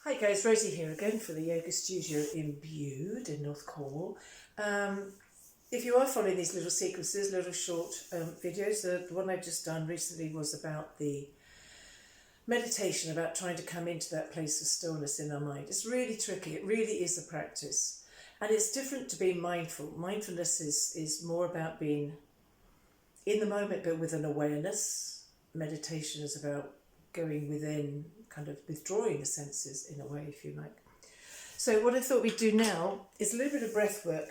Hi guys, Rosie here again for the Yoga Studio in Bude in North Cornwall. If you are following these little sequences, little short videos, the one I've just done recently was about the meditation, about trying to come into that place of stillness in our mind. It's really tricky, it really is a practice. And it's different to being mindful. Mindfulness is more about being in the moment but with an awareness. Meditation is about going within, kind of withdrawing the senses in a way, if you like. So what I thought we'd do now is a little bit of breath work,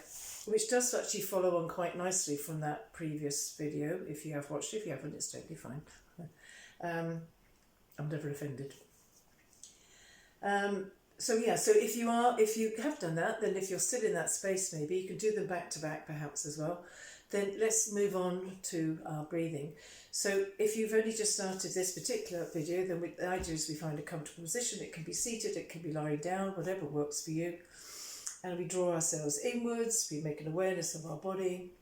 which does actually follow on quite nicely from that previous video. If you have watched it, if you haven't, it's totally fine. I'm never offended. So if you have done that, then if you're still in that space, maybe you can do them back to back perhaps as well. Then let's move on to our breathing. So if you've only just started this particular video, then the idea is we find a comfortable position. It can be seated, it can be lying down, whatever works for you. And we draw ourselves inwards, we make an awareness of our body,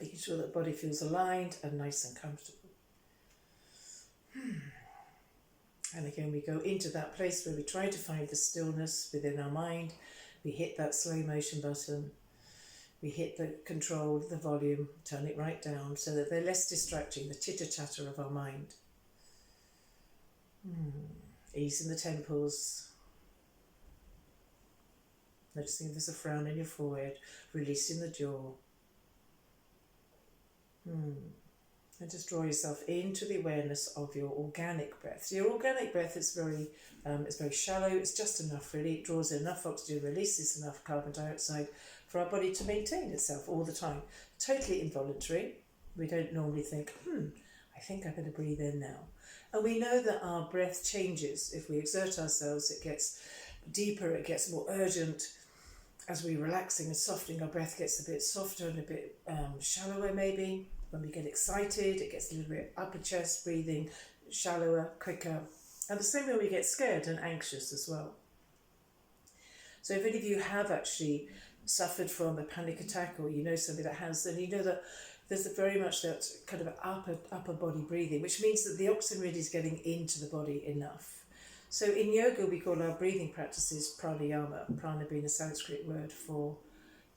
making sure that the body feels aligned and nice and comfortable. And again, we go into that place where we try to find the stillness within our mind. We hit that slow motion button. We hit the control, the volume, turn it right down so that they're less distracting, the chitter-chatter of our mind. Easing the temples. Noticing if there's a frown in your forehead, releasing the jaw. And just draw yourself into the awareness of your organic breath. So your organic breath is very shallow. It's just enough, really. It draws in enough oxygen, releases enough carbon dioxide for our body to maintain itself all the time. Totally involuntary. We don't normally think, I think I'm going to breathe in now. And we know that our breath changes. If we exert ourselves, it gets deeper, it gets more urgent. As we're relaxing and softening, our breath gets a bit softer and a bit shallower maybe. When we get excited, it gets a little bit upper chest breathing, shallower, quicker. And the same when we get scared and anxious as well. So if any of you have actually suffered from a panic attack, or you know somebody that has, then you know that there's very much that kind of upper body breathing, which means that the oxygen really is getting into the body enough. So in yoga, we call our breathing practices pranayama, prana being a Sanskrit word for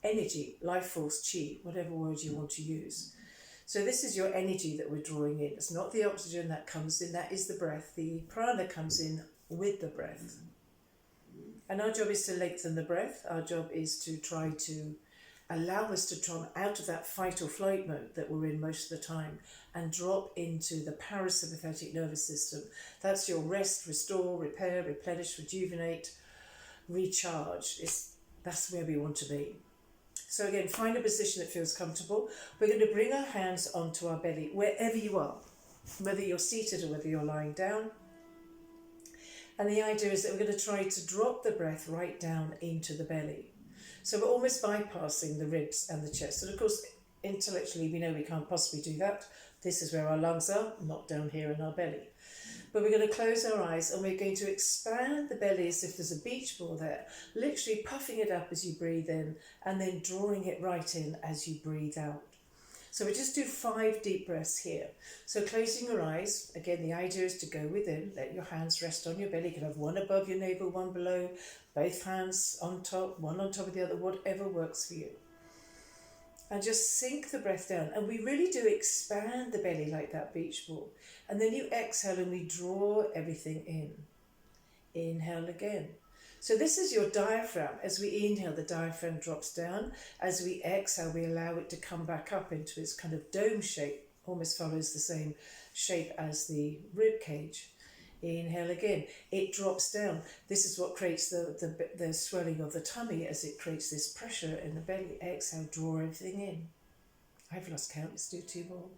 energy, life force, chi, whatever word you want to use. So this is your energy that we're drawing in. It's not the oxygen that comes in, that is the breath. The prana comes in with the breath. And our job is to lengthen the breath. Our job is to try to allow us to come out of that fight or flight mode that we're in most of the time and drop into the parasympathetic nervous system. That's your rest, restore, repair, replenish, rejuvenate, recharge. That's where we want to be. So again, find a position that feels comfortable. We're going to bring our hands onto our belly, wherever you are, whether you're seated or whether you're lying down. And the idea is that we're going to try to drop the breath right down into the belly. So we're almost bypassing the ribs and the chest. And of course, intellectually, we know we can't possibly do that. This is where our lungs are, not down here in our belly. But we're going to close our eyes and we're going to expand the belly as if there's a beach ball there, literally puffing it up as you breathe in and then drawing it right in as you breathe out. So we just do 5 deep breaths here. So closing your eyes, again, the idea is to go within, let your hands rest on your belly. You can have one above your navel, one below, both hands on top, one on top of the other, whatever works for you. And just sink the breath down. And we really do expand the belly like that beach ball. And then you exhale and we draw everything in. Inhale again. So this is your diaphragm. As we inhale, the diaphragm drops down. As we exhale, we allow it to come back up into its kind of dome shape. Almost follows the same shape as the rib cage. Inhale again. It drops down. This is what creates the swelling of the tummy as it creates this pressure in the belly. Exhale, draw everything in. I've lost count. Let's do 2 more.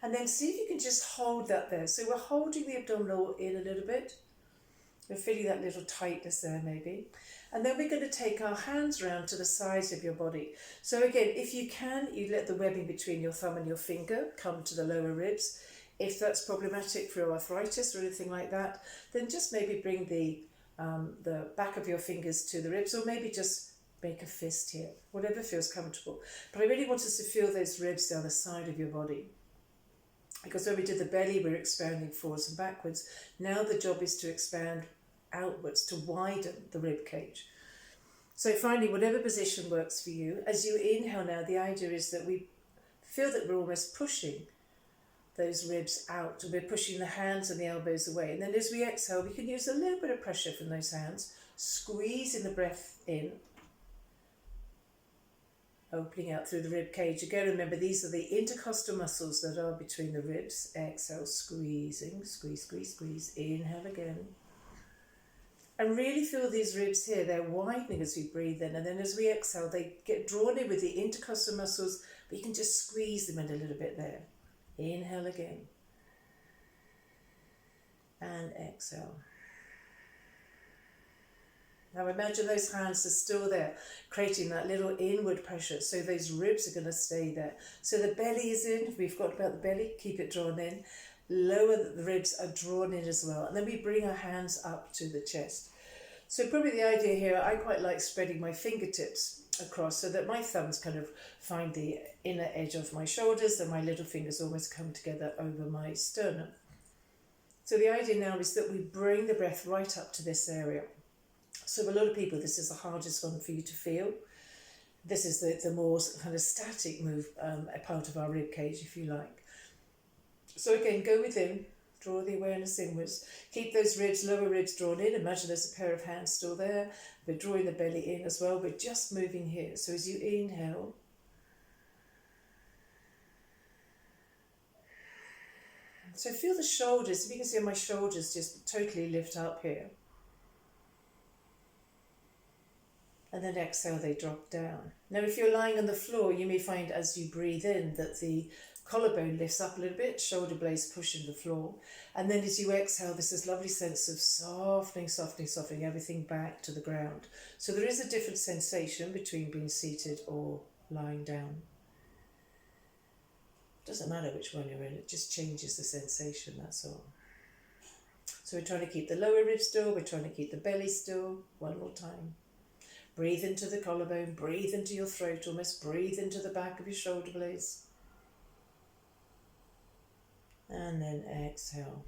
And then see if you can just hold that there. So we're holding the abdominal in a little bit. We're feeling that little tightness there maybe. And then we're going to take our hands round to the sides of your body. So again, if you can, you let the webbing between your thumb and your finger come to the lower ribs. If that's problematic for arthritis or anything like that, then just maybe bring the back of your fingers to the ribs, or maybe just make a fist here, whatever feels comfortable. But I really want us to feel those ribs down the side of your body. Because when we did the belly, we're expanding forwards and backwards. Now the job is to expand outwards, to widen the rib cage. So finally, whatever position works for you, as you inhale now, the idea is that we feel that we're almost pushing those ribs out. We're pushing the hands and the elbows away. And then as we exhale, we can use a little bit of pressure from those hands, squeezing the breath in, opening out through the rib cage. Again, remember, these are the intercostal muscles that are between the ribs. Exhale, squeezing, squeeze, squeeze, squeeze. Inhale again. And really feel these ribs here, they're widening as we breathe in. And then as we exhale, they get drawn in with the intercostal muscles, but you can just squeeze them in a little bit there. Inhale again. And exhale. Now imagine those hands are still there, creating that little inward pressure. So those ribs are going to stay there. So the belly is in. We've got about the belly. Keep it drawn in. Lower, the ribs are drawn in as well. And then we bring our hands up to the chest. So probably the idea here, I quite like spreading my fingertips across so that my thumbs kind of find the inner edge of my shoulders and my little fingers almost come together over my sternum. So the idea now is that we bring the breath right up to this area. So for a lot of people, this is the hardest one for you to feel. This is the more kind of static move, a part of our rib cage, if you like. So again, go within, draw the awareness inwards. Keep those ribs, lower ribs drawn in. Imagine there's a pair of hands still there. We're drawing the belly in as well. We're just moving here. So as you inhale, so feel the shoulders. If you can see my shoulders just totally lift up here. And then exhale, they drop down. Now, if you're lying on the floor, you may find as you breathe in that the collarbone lifts up a little bit, shoulder blades pushing the floor. And then as you exhale, there's this lovely sense of softening, softening, softening everything back to the ground. So there is a different sensation between being seated or lying down. Doesn't matter which one you're in, it just changes the sensation, that's all. So we're trying to keep the lower ribs still, we're trying to keep the belly still. One more time. Breathe into the collarbone, breathe into your throat, almost breathe into the back of your shoulder blades. And then exhale.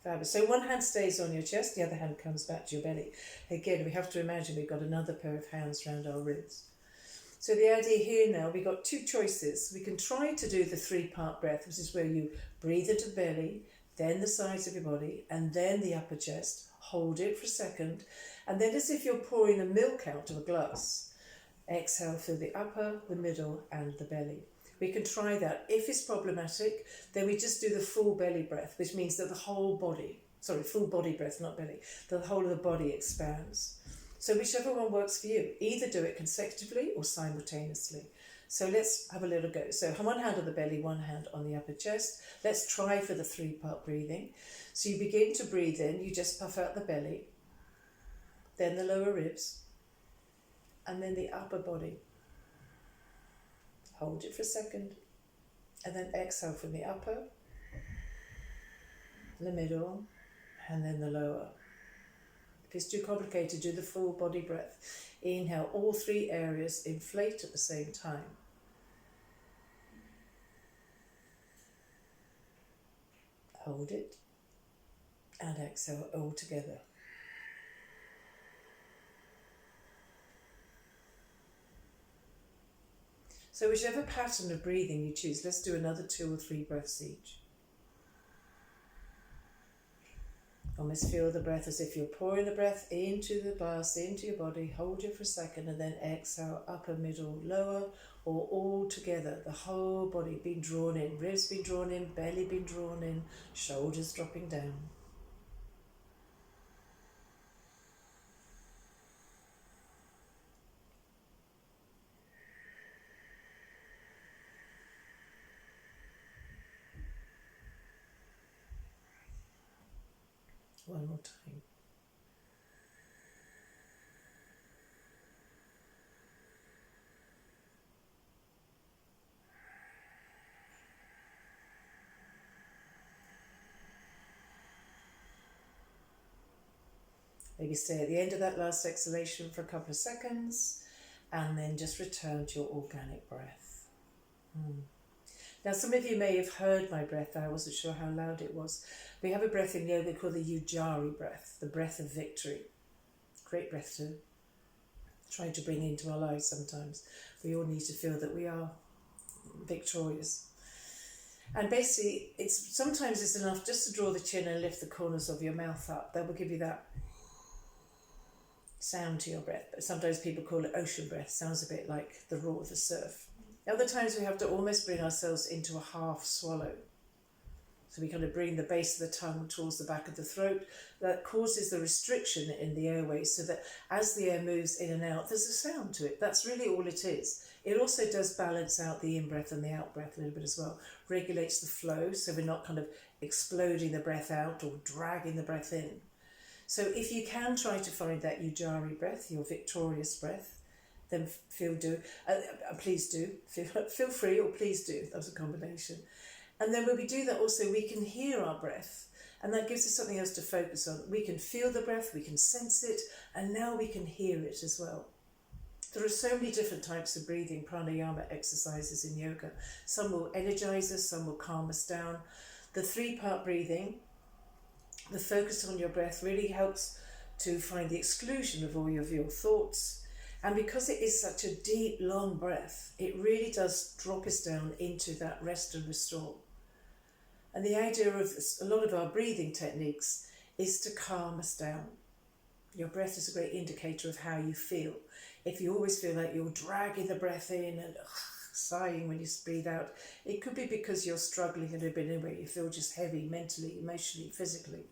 Fabulous. So one hand stays on your chest, the other hand comes back to your belly. Again, we have to imagine we've got another pair of hands around our ribs. So the idea here now, we've got two choices. We can try to do the 3-part breath, which is where you breathe into the belly, then the sides of your body, and then the upper chest. Hold it for a second, and then as if you're pouring the milk out of a glass, exhale through the upper, the middle, and the belly. We can try that. If it's problematic, then we just do the full belly breath, which means that the whole body, full body breath, not belly, the whole of the body expands. So whichever one works for you, either do it consecutively or simultaneously. So let's have a little go. So one hand on the belly, one hand on the upper chest. Let's try for the 3-part breathing. So you begin to breathe in, you just puff out the belly, then the lower ribs, and then the upper body. Hold it for a second, and then exhale from the upper, the middle, and then the lower. If it's too complicated, do the full body breath. Inhale, all 3 areas inflate at the same time. Hold it, and exhale all together. So whichever pattern of breathing you choose, let's do another 2 or 3 breaths each. Almost feel the breath as if you're pouring the breath into the glass, into your body. Hold it for a second and then exhale, upper, middle, lower, or all together. The whole body being drawn in, ribs being drawn in, belly being drawn in, shoulders dropping down. One more time. Maybe stay at the end of that last exhalation for a couple of seconds, and then just return to your organic breath. Now, some of you may have heard my breath. I wasn't sure how loud it was. We have a breath in yoga called the Ujjayi breath, the breath of victory. Great breath to try to bring into our lives sometimes. We all need to feel that we are victorious. And basically, sometimes it's enough just to draw the chin and lift the corners of your mouth up. That will give you that sound to your breath. But sometimes people call it ocean breath. Sounds a bit like the roar of the surf. Other times we have to almost bring ourselves into a half swallow. So we kind of bring the base of the tongue towards the back of the throat. That causes the restriction in the airways, so that as the air moves in and out, there's a sound to it. That's really all it is. It also does balance out the in-breath and the out-breath a little bit as well. Regulates the flow, so we're not kind of exploding the breath out or dragging the breath in. So if you can try to find that Ujjayi breath, your victorious breath, then please do. Feel free, or please do. That was a combination. And then when we do that also, we can hear our breath. And that gives us something else to focus on. We can feel the breath, we can sense it, and now we can hear it as well. There are so many different types of breathing, pranayama exercises in yoga. Some will energize us, some will calm us down. The 3-part breathing, the focus on your breath, really helps to find the exclusion of all of your thoughts. And because it is such a deep, long breath, it really does drop us down into that rest and restore. And the idea of a lot of our breathing techniques is to calm us down. Your breath is a great indicator of how you feel. If you always feel like you're dragging the breath in and sighing when you breathe out, it could be because you're struggling a little bit anyway. You feel just heavy mentally, emotionally, physically.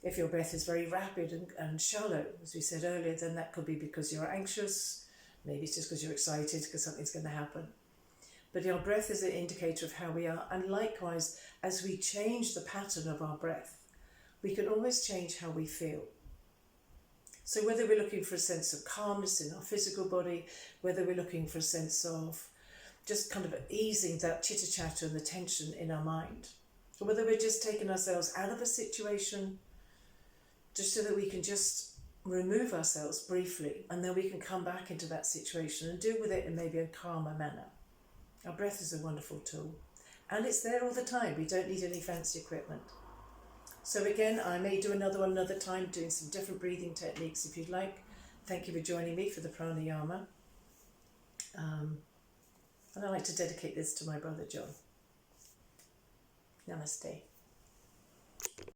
If your breath is very rapid and shallow, as we said earlier, then that could be because you're anxious. Maybe it's just because you're excited because something's going to happen. But your breath is an indicator of how we are. And likewise, as we change the pattern of our breath, we can always change how we feel. So whether we're looking for a sense of calmness in our physical body, whether we're looking for a sense of just kind of easing that chitter-chatter and the tension in our mind, or whether we're just taking ourselves out of a situation, just so that we can just remove ourselves briefly, and then we can come back into that situation and deal with it in maybe a calmer manner. Our breath is a wonderful tool, and it's there all the time. We don't need any fancy equipment. So again, I may do another one another time, doing some different breathing techniques if you'd like. Thank you for joining me for the pranayama. And I'd like to dedicate this to my brother John. Namaste.